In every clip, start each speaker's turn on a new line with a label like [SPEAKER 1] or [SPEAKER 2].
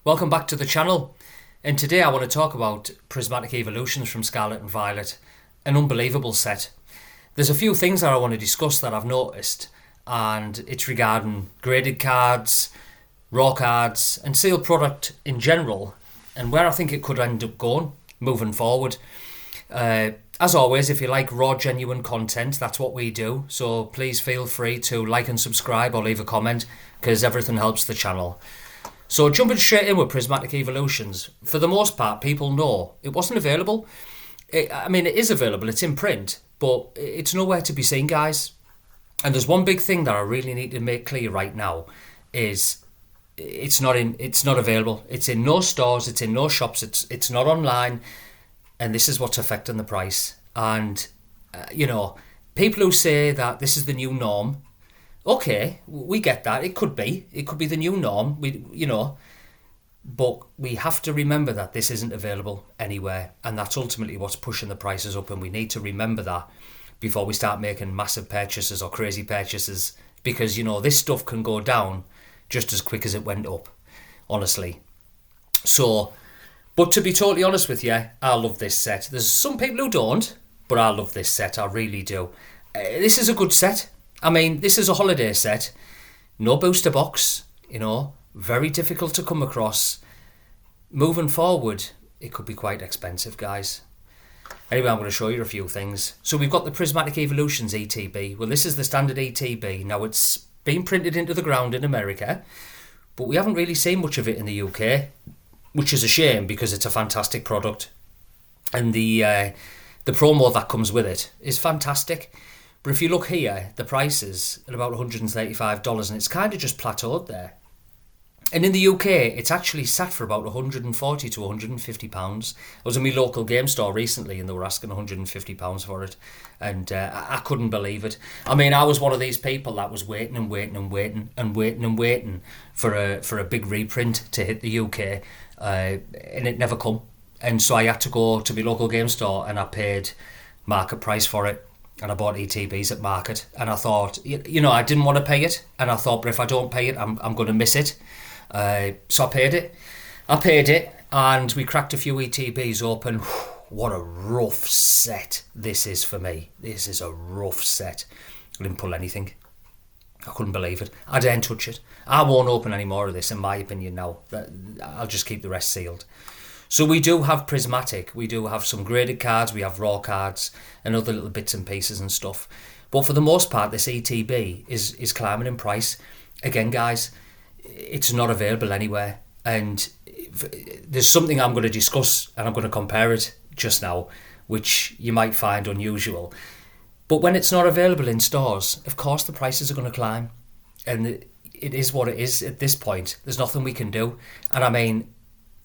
[SPEAKER 1] Welcome back to the channel, and today I want to talk about Prismatic Evolutions from Scarlet and Violet. An unbelievable set. There's a few things that I want to discuss that I've noticed, and it's regarding graded cards, raw cards, and sealed product in general, and where I think it could end up going moving forward. As always, if you like raw, genuine content, that's what we do, so please feel free to like and subscribe or leave a comment, because everything helps the channel. So jumping straight in with Prismatic Evolutions, for the most part people know it wasn't available. It is available, it's in print, but it's nowhere to be seen, guys. And there's one big thing that I really need to make clear right now is it's not available. It's in no stores, it's in no shops, it's not online, and this is what's affecting the price. And people who say that this is the new norm, okay, we get that. It could be the new norm. But we have to remember that this isn't available anywhere, and that's ultimately what's pushing the prices up. And we need to remember that before we start making massive purchases or crazy purchases, because this stuff can go down just as quick as it went up, honestly. So, but to be totally honest with you, I love this set. There's some people who don't, but I love this set. I really do. This is a good set. This is a holiday set, no booster box, very difficult to come across. Moving forward, it could be quite expensive, guys. Anyway, I'm going to show you a few things. So we've got the Prismatic Evolutions ETB. Well, this is the standard ETB. Now, it's been printed into the ground in America, but we haven't really seen much of it in the UK, which is a shame because it's a fantastic product. And the promo that comes with it is fantastic. But if you look here, the price is at about $135, and it's kind of just plateaued there. And in the UK, it's actually sat for about £140 to £150. I was in my local game store recently, and they were asking £150 for it, and I couldn't believe it. I was one of these people that was waiting for a big reprint to hit the UK, and it never come. And so I had to go to my local game store, and I paid market price for it. And I bought ETBs at market, and I thought, I didn't want to pay it, and I thought, but if I don't pay it, I'm going to miss it. So I paid it, and we cracked a few ETBs open. What a rough set this is for me. This is a rough set. I didn't pull anything. I couldn't believe it. I daren't touch it. I won't open any more of this, in my opinion, now. I'll just keep the rest sealed. So we do have Prismatic, we do have some graded cards, we have raw cards and other little bits and pieces and stuff. But for the most part, this ETB is climbing in price. Again, guys, it's not available anywhere. And there's something I'm going to discuss, and I'm going to compare it just now, which you might find unusual. But when it's not available in stores, of course the prices are going to climb. And it is what it is at this point. There's nothing we can do. And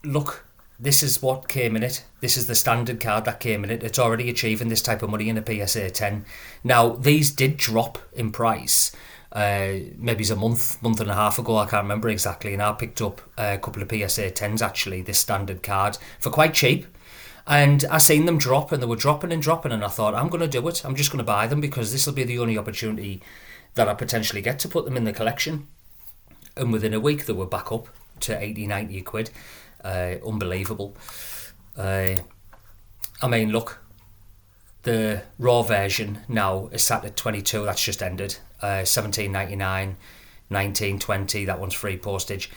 [SPEAKER 1] look, this is what came in it. This is the standard card that came in it. It's already achieving this type of money in a PSA 10. Now, these did drop in price. Maybe it's a month and a half ago, I can't remember exactly. And I picked up a couple of PSA 10s, actually, this standard card, for quite cheap. And I seen them drop, and they were dropping, and I thought, I'm going to do it. I'm just going to buy them, because this will be the only opportunity that I potentially get to put them in the collection. And within a week, they were back up to 80, 90 quid. Unbelievable. Look, the raw version now is sat at 22. That's just ended. 17.99, 19.20. That one's free postage.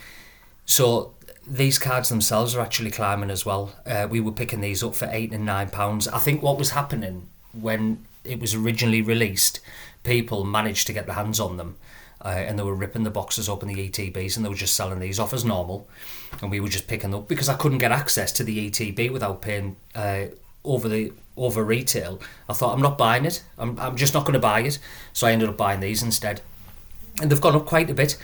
[SPEAKER 1] So these cards themselves are actually climbing as well. We were picking these up for £8 and £9. I think what was happening when it was originally released, people managed to get their hands on them. And they were ripping the boxes open, the ETBs, and they were just selling these off as normal. And we were just picking them up because I couldn't get access to the ETB without paying over retail. I thought, I'm not buying it. I'm just not going to buy it. So I ended up buying these instead. And they've gone up quite a bit.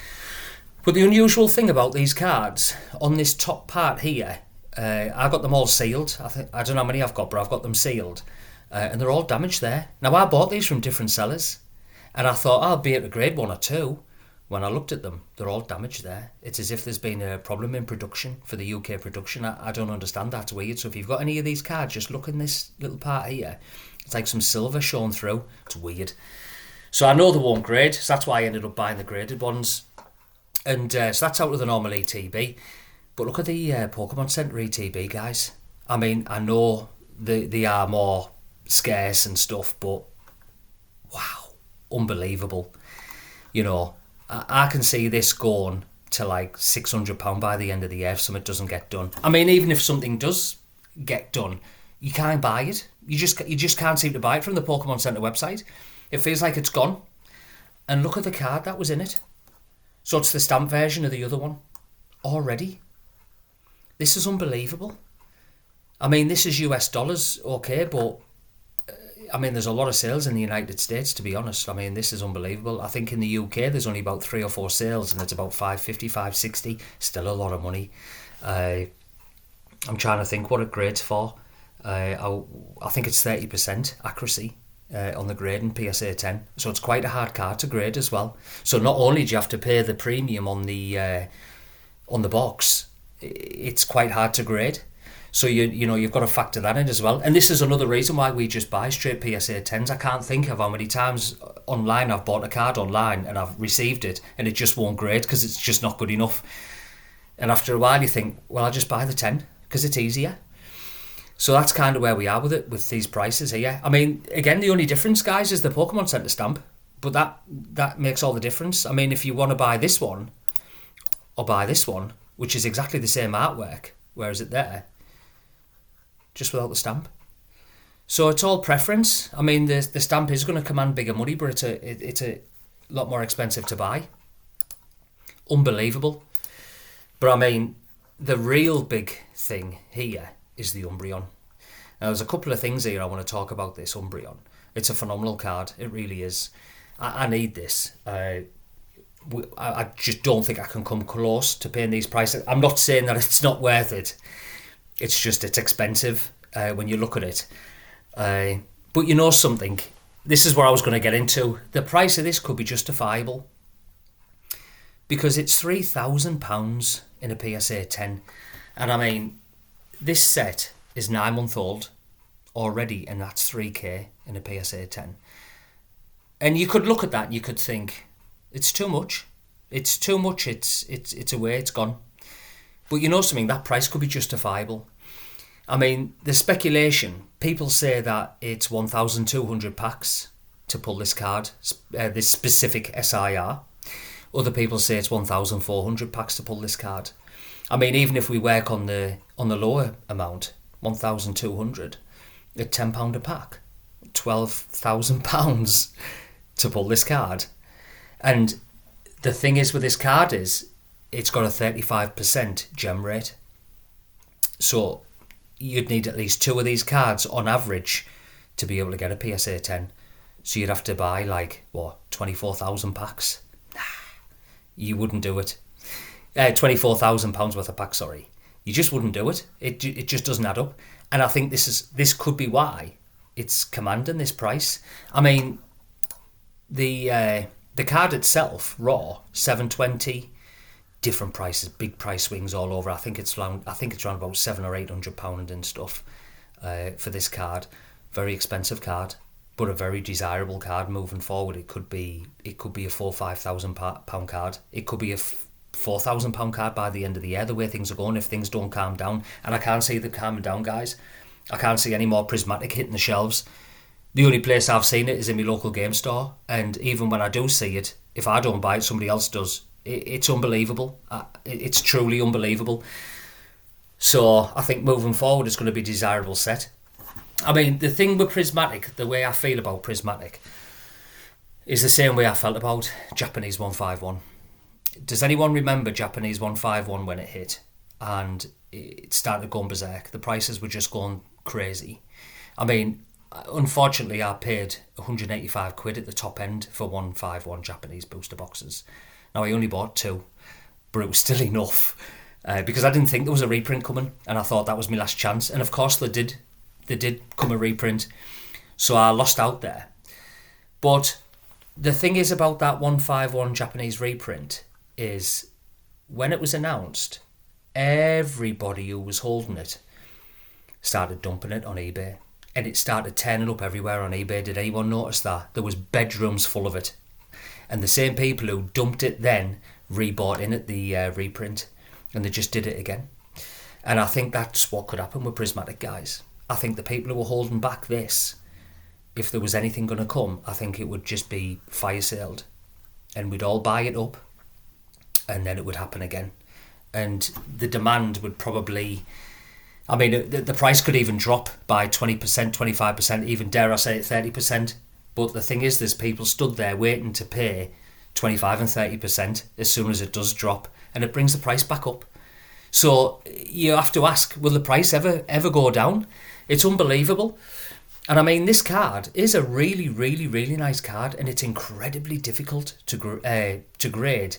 [SPEAKER 1] But the unusual thing about these cards, on this top part here, I got them all sealed. I don't know how many I've got, but I've got them sealed. And they're all damaged there. Now, I bought these from different sellers. And I thought, I'll be at a grade 1 or 2. When I looked at them, they're all damaged there. It's as if there's been a problem in production for the UK production. I don't understand. That's weird. So if you've got any of these cards, just look in this little part here. It's like some silver shown through. It's weird. So I know they won't grade. So that's why I ended up buying the graded ones. And so that's out of the normal ETB. But look at the Pokemon Center ETB, guys. I mean, I know they are more scarce and stuff, but wow, unbelievable. You know, I can see this going to like £600 by the end of the year if something doesn't get done. I mean, even if something does get done, you can't buy it. You just can't seem to buy it from the Pokemon Center website. It feels like it's gone. And look at the card that was in it. So it's the stamp version of the other one already. This is unbelievable. I mean, this is US dollars, okay, but I mean, there's a lot of sales in the United States, to be honest. I mean, this is unbelievable. I think in the UK there's only about 3 or 4 sales, and it's about 550, 560. Still a lot of money. I'm trying to think what it grades for. I think it's 30% accuracy on the grading PSA 10. So it's quite a hard card to grade as well. So not only do you have to pay the premium on the box, it's quite hard to grade. So you've got to factor that in as well. And this is another reason why we just buy straight PSA 10s. I can't think of how many times online I've bought a card online and I've received it and it just won't grade because it's just not good enough. And after a while you think, well, I'll just buy the 10 because it's easier. So that's kind of where we are with it, with these prices here. I mean, again, the only difference, guys, is the Pokemon Center stamp. But that makes all the difference. I mean, if you want to buy this one or buy this one, which is exactly the same artwork, where is it there? Just without the stamp. So it's all preference. I mean, the stamp is going to command bigger money, but it's a lot more expensive to buy. Unbelievable. But I mean, the real big thing here is the Umbreon. Now, there's a couple of things here I want to talk about this Umbreon. It's a phenomenal card. It really is. I need this. I just don't think I can come close to paying these prices. I'm not saying that it's not worth it. It's just, it's expensive when you look at it. But you know something? This is where I was going to get into. The price of this could be justifiable. Because it's £3,000 in a PSA 10. And I mean, this set is 9 months old already, and that's 3k in a PSA 10. And you could look at that and you could think, it's too much. It's too much. It's away. It's gone. But you know something? That price could be justifiable. I mean, the speculation, people say that it's 1,200 packs to pull this card, this specific SIR. Other people say it's 1,400 packs to pull this card. I mean, even if we work on the lower amount, 1,200 at £10 a pack, £12,000 to pull this card. And the thing is with this card is it's got a 35% gem rate. So you'd need at least 2 of these cards on average to be able to get a PSA 10. So you'd have to buy 24,000 packs. Nah, you wouldn't do it. £24,000 worth of packs, sorry. You just wouldn't do it. It just doesn't add up. And I think this could be why it's commanding this price. I mean, the card itself, raw, $720, different prices, big price swings all over. I think it's around about £700 or £800 and stuff for this card. Very expensive card, but a very desirable card moving forward. It could be a £4,000 or £5,000 card. It could be a £4,000 card by the end of the year, the way things are going, if things don't calm down. And I can't see them calming down, guys. I can't see any more Prismatic hitting the shelves. The only place I've seen it is in my local game store, and even when I do see it, if I don't buy it, somebody else does. It's unbelievable. It's truly unbelievable. So I think moving forward it's going to be a desirable set. I mean, the thing with Prismatic, the way I feel about Prismatic, is the same way I felt about Japanese 151. Does anyone remember Japanese 151 when it hit and it started going berserk? The prices were just going crazy. I mean, unfortunately, I paid 185 quid at the top end for 151 Japanese booster boxes. Now, I only bought 2, but it was still enough because I didn't think there was a reprint coming, and I thought that was my last chance. And of course, they did come a reprint, so I lost out there. But the thing is about that 151 Japanese reprint is when it was announced, everybody who was holding it started dumping it on eBay. And it started turning up everywhere on eBay. Did anyone notice that? There was bedrooms full of it. And the same people who dumped it then rebought in at the reprint. and they just did it again. And I think that's what could happen with Prismatic, guys. I think the people who were holding back this, if there was anything going to come, I think it would just be fire sailed, and we'd all buy it up, and then it would happen again. And the demand would probably, I mean, the price could even drop by 20%, 25%, even dare I say it, 30%. But the thing is, there's people stood there waiting to pay 25 and 30% as soon as it does drop, and it brings the price back up. So you have to ask, will the price ever go down? It's unbelievable. And I mean, this card is a really, really, really nice card, and it's incredibly difficult to grade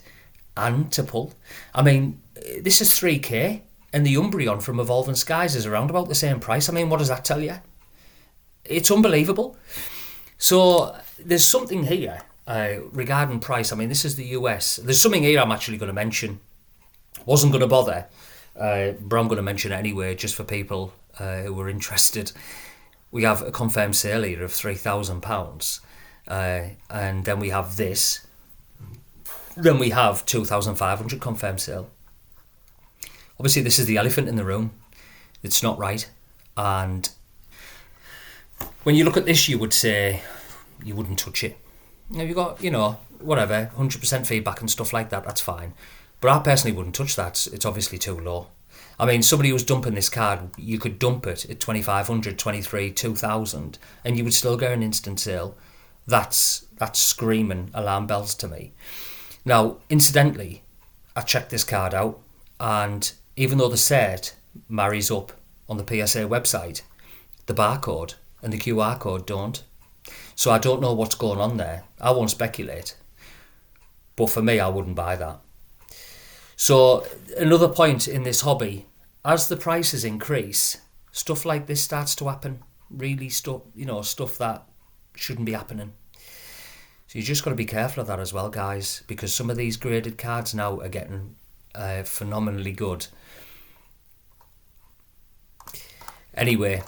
[SPEAKER 1] and to pull. I mean, this is 3k, and the Umbreon from Evolving Skies is around about the same price. I mean, what does that tell you? It's unbelievable. So there's something here regarding price. I mean, this is the US. There's something here I'm actually going to mention. Wasn't going to bother, but I'm going to mention it anyway, just for people who are interested. We have a confirmed sale here of £3,000, and then we have this. Then we have 2,500 confirmed sale. Obviously, this is the elephant in the room. It's not right. And when you look at this, you would say you wouldn't touch it. Now, you've got, whatever, 100% feedback and stuff like that, that's fine. But I personally wouldn't touch that. It's obviously too low. I mean, somebody who's dumping this card, you could dump it at 2,500, 23, 2,000, and you would still get an instant sale. That's screaming alarm bells to me. Now, incidentally, I checked this card out, and even though the set marries up on the PSA website, the barcode and the QR code don't. So I don't know what's going on there. I won't speculate. But for me, I wouldn't buy that. So another point in this hobby, as the prices increase, stuff like this starts to happen. Really stuff that shouldn't be happening. So you just got to be careful of that as well, guys, because some of these graded cards now are getting phenomenally good. Anyway,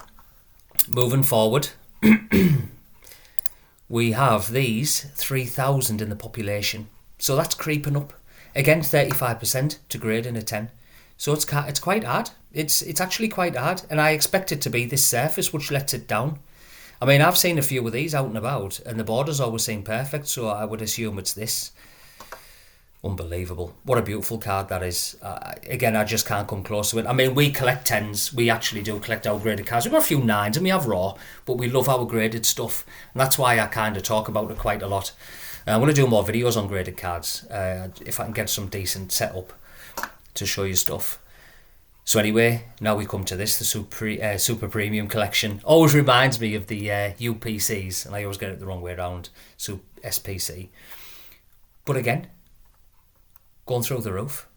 [SPEAKER 1] moving forward, we have these 3,000 in the population. So that's creeping up. Again, 35% to grade in a 10. So it's quite hard. It's actually quite hard, and I expect it to be this surface which lets it down. I mean, I've seen a few of these out and about, and the borders always seem perfect, so I would assume it's this. Unbelievable. What a beautiful card that is. Again, I just can't come close to it. I mean, we collect 10s. We actually do collect our graded cards. We've got a few 9s, and we have raw, but we love our graded stuff, and that's why I kind of talk about it quite a lot. I'm going to do more videos on graded cards, if I can get some decent setup to show you stuff. So anyway, now we come to this, the Super Premium Collection. Always reminds me of the UPCs, and I always get it the wrong way around, SPC. But again, going through the roof.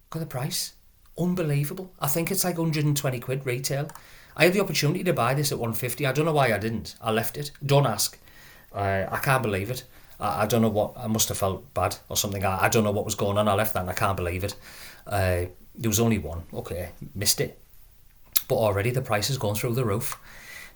[SPEAKER 1] Look at the price. Unbelievable. I think it's like 120 quid retail. I had the opportunity to buy this at 150. I don't know why I didn't. I left it. Don't ask. I can't believe it. I don't know what, I must have felt bad or something. I don't know what was going on. I left that and I can't believe it. There was only one. Okay, missed it. But already the price has gone through the roof.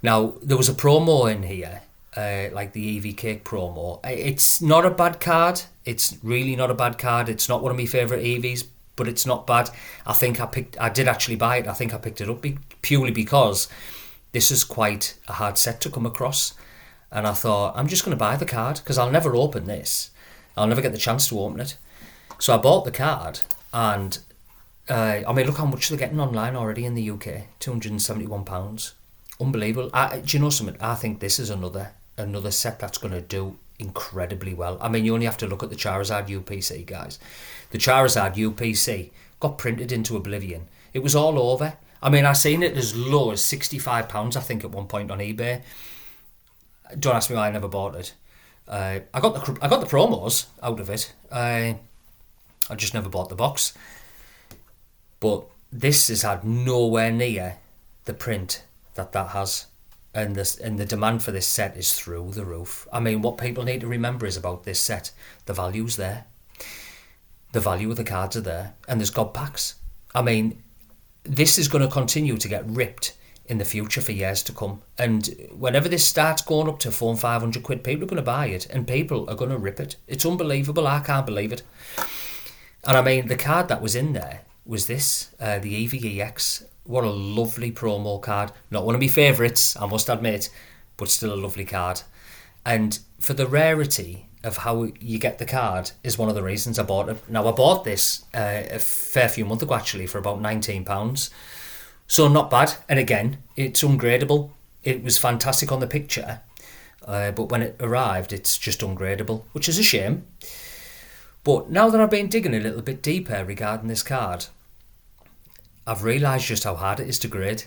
[SPEAKER 1] Now, there was a promo in here, like the EV Cake promo. It's not a bad card. It's really not a bad card. It's not one of my favourite EVs, but it's not bad. I did actually buy it. I think I picked it up purely because this is quite a hard set to come across. And I thought, I'm just going to buy the card because I'll never open this. I'll never get the chance to open it. So I bought the card, and I mean, look how much they're getting online already in the UK. £271. Unbelievable. Do you know something? I think this is another set that's going to do incredibly well. I mean, you only have to look at the Charizard UPC, guys. The Charizard UPC got printed into oblivion. It was all over. I mean, I seen it as low as £65, I think, at one point on eBay. Don't ask me why I never bought it. I got the promos out of it. I just never bought the box. But this has had nowhere near the print that has, and the demand for this set is through the roof. I mean, what people need to remember is about this set, the value's there, the value of the cards are there, and there's God packs. I mean, this is going to continue to get ripped in the future for years to come, and whenever this starts going up to 400 and 500 quid, people are going to buy it, and people are going to rip it. It's unbelievable. I can't believe it. And I mean, the card that was in there was this, the EVEX. What a lovely promo card. Not one of my favourites, I must admit, but still a lovely card. And for the rarity of how you get the card is one of the reasons I bought it. Now, I bought this a fair few months ago, actually, for about £19. So not bad. And again, it's ungradable. It was fantastic on the picture, but when it arrived, it's just ungradable, which is a shame. But now that I've been digging a little bit deeper regarding this card, I've realised just how hard it is to grade.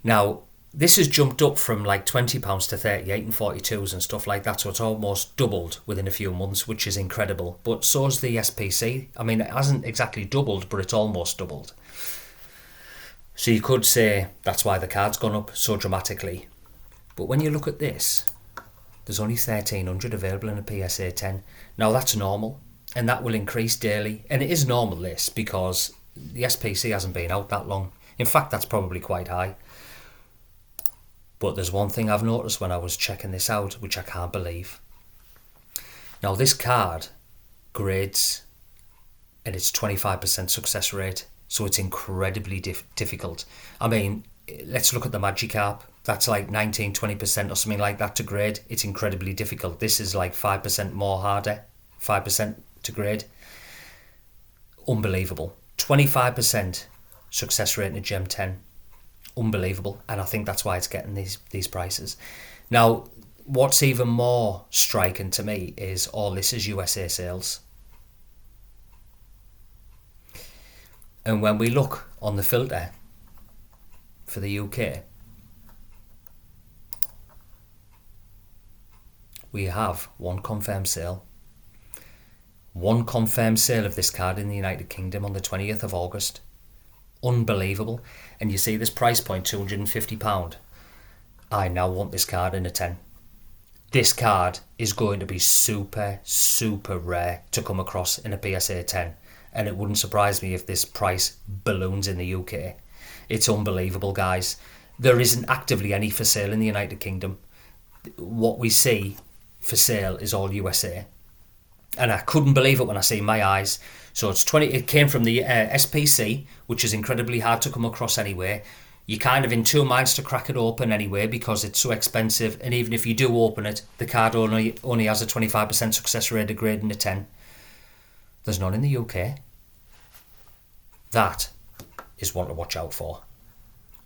[SPEAKER 1] Now, this has jumped up from like £20 to 38 and 42s and stuff like that, so it's almost doubled within a few months, which is incredible. But so's the SPC. I mean, it hasn't exactly doubled, but it's almost doubled. So you could say that's why the card's gone up so dramatically. But when you look at this, there's only 1,300 available in a PSA 10. Now that's normal, and that will increase daily. And it is normal, this, because the SPC hasn't been out that long. In fact, that's probably quite high. But there's one thing I've noticed when I was checking this out, which I can't believe. Now, this card grades, and it's 25% success rate, so it's incredibly difficult. I mean, let's look at the Magikarp. That's like 19-20% or something like that to grade. It's incredibly difficult. This is like 5% more harder, 5% to grade. Unbelievable. 25% success rate in a Gem 10. Unbelievable. And I think that's why it's getting these prices. Now, what's even more striking to me is all this is USA sales. And when we look on the filter for the UK, we have one confirmed sale. One confirmed sale of this card in the United Kingdom on the 20th of August. Unbelievable. And you see this price point, £250. I now want this card in a 10. This card is going to be super, super rare to come across in a PSA 10. And it wouldn't surprise me if this price balloons in the UK. It's unbelievable, guys. There isn't actively any for sale in the United Kingdom. What we see for sale is all USA. And I couldn't believe it when I see my eyes. So it's 20. It came from the SPC, which is incredibly hard to come across anyway. You're kind of in two minds to crack it open anyway because it's so expensive. And even if you do open it, the card only has a 25% success rate of grading a 10. There's none in the UK. That is one to watch out for.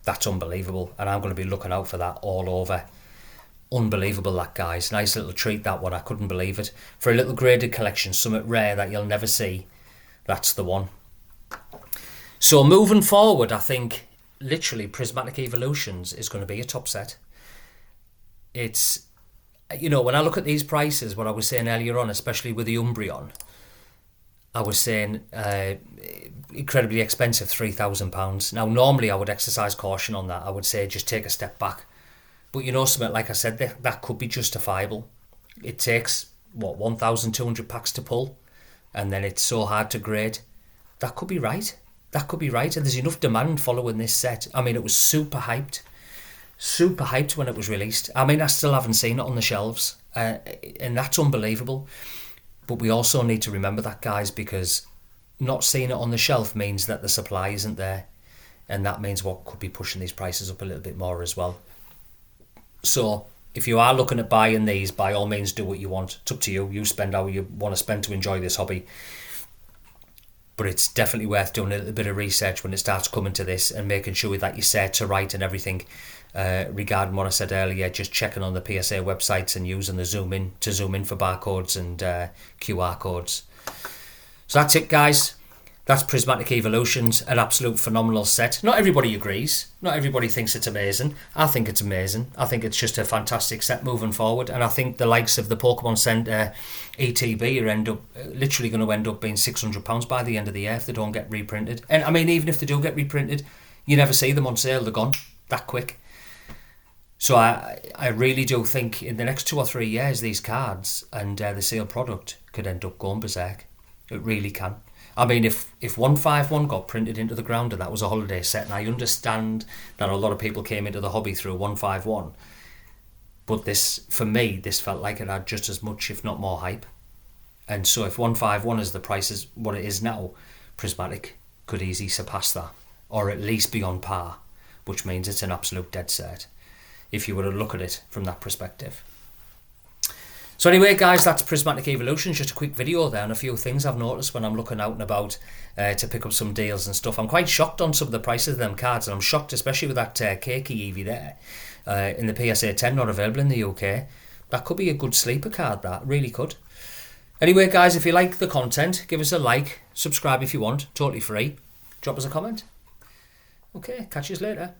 [SPEAKER 1] That's unbelievable. And I'm going to be looking out for that all over. Unbelievable, that, guys. Nice little treat, that one. I couldn't believe it. For a little graded collection, something rare that you'll never see. That's the one. So moving forward, I think literally Prismatic Evolutions is going to be a top set. It's, you know, when I look at these prices, what I was saying earlier on, especially with the Umbreon, I was saying incredibly expensive, £3,000. Now, normally I would exercise caution on that. I would say just take a step back. But you know something, like I said, that could be justifiable. It takes, 1,200 packs to pull, and then it's so hard to grade. That could be right. That could be right. And there's enough demand following this set. I mean, it was super hyped. Super hyped when it was released. I mean, I still haven't seen it on the shelves. And that's unbelievable. But we also need to remember that, guys, because not seeing it on the shelf means that the supply isn't there. And that means what could be pushing these prices up a little bit more as well. So if you are looking at buying these, by all means do what you want. It's up to you. You spend how you want to spend to enjoy this hobby. But it's definitely worth doing a little bit of research when it starts coming to this and making sure that you're set to right and everything. Regarding what I said earlier, just checking on the PSA websites and using the zoom in for barcodes and QR codes. So that's it, guys. That's Prismatic Evolutions, an absolute phenomenal set. Not everybody agrees. Not everybody thinks it's amazing. I think it's amazing. I think it's just a fantastic set moving forward. And I think the likes of the Pokemon Center ETB are literally going to end up being £600 by the end of the year if they don't get reprinted. And I mean, even if they do get reprinted, you never see them on sale. They're gone that quick. So I really do think in the next 2 or 3 years, these cards and the sale product could end up going berserk. It really can. I mean, if 151 got printed into the ground and that was a holiday set, and I understand that a lot of people came into the hobby through 151, but this, for me, this felt like it had just as much, if not more, hype. And so if 151 is the price is what it is now, Prismatic could easily surpass that, or at least be on par, which means it's an absolute dead set if you were to look at it from that perspective. So anyway, guys, that's Prismatic Evolutions. Just a quick video there and a few things I've noticed when I'm looking out and about to pick up some deals and stuff. I'm quite shocked on some of the prices of them cards, and I'm shocked especially with that Keiki Eevee there in the PSA 10 not available in the UK. That could be a good sleeper card, that really could. Anyway, guys, if you like the content, give us a like, subscribe if you want, totally free. Drop us a comment. Okay, catch you later.